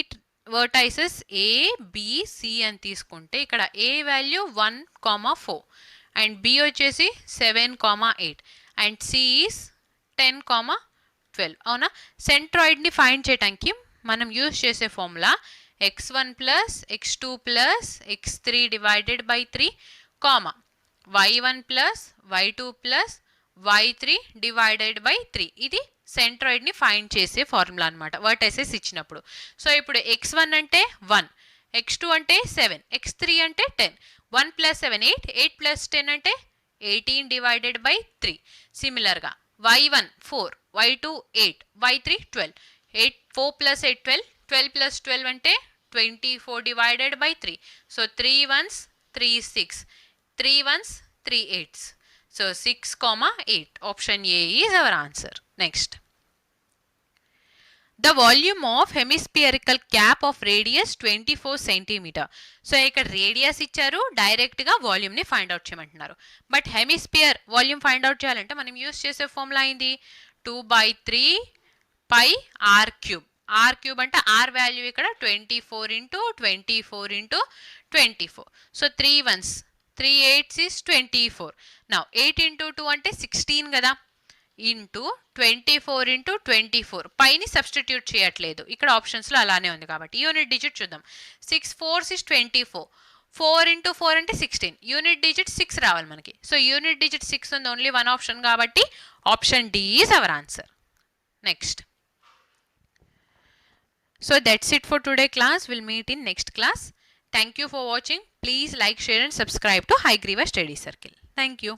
S1: vertices A, B, C అని తీసుకుంటే ఇక్కడ A వాల్యూ 1,4 అండ్ B వచ్చేసి 7,8 అండ్ C ఈస్ 10,12. అవునా? సెంట్రాయిడ్ని ఫైండ్ చేయడానికి మనం యూజ్ చేసే formula x1 plus x2 plus x3 divided by 3, comma y1 plus y2 plus y3 divided by 3. ఇది సెంట్రాయిడ్ని ఫైండ్ చేసే ఫార్ములా అనమాట వర్టైసెస్ ఇచ్చినప్పుడు. సో ఇప్పుడు x1 అంటే 1, x2 అంటే 7, x3 అంటే 10. 1 plus 7 8, 8 plus 10 అంటే 18 divided by 3. సిమిలర్గా y1 4, y2 8, y3 12, 4 plus 8 12, 12 plus 12 అంటే 24 divided by 3. So 3 1s 3 6, 3 1s 3 8s. So 6,8. Option A is our answer. Next, the volume of hemispherical cap of radius 24 cm. So ఇక్కడ radius ఇచ్చారు, డైరెక్ట్గా వాల్యూమ్ని find out చేయమంటున్నారు. But hemisphere volume find out చేయాలంటే మనం use చేసే formula అయింది 2/3 πr cube. R cube అంటే are value ఇక్కడ 24 into 24 into 24. So 3 1s 3 8s is 24. Now 8 into 2 అంటే 16 కదా, ఇంటూ 24 ఇంటూ 24 పైని సబ్స్టిట్యూట్ చేయట్లేదు, ఇక్కడ ఆప్షన్స్లో అలానే ఉంది కాబట్టి యూనిట్ డిజిట్ చూద్దాం. 6 4s is 24. 4 ఇంటూ 4 అంటే 16. యూనిట్ డిజిట్ 6 రావాలి మనకి. సో యూనిట్ డిజిట్ 6 ఉంది, ఓన్లీ వన్ ఆప్షన్ కాబట్టి option D is our answer. Next. So that's it for today class. We'll meet in next class. Thank you for watching. Please like, share and subscribe to Hygriva Study Circle. Thank you.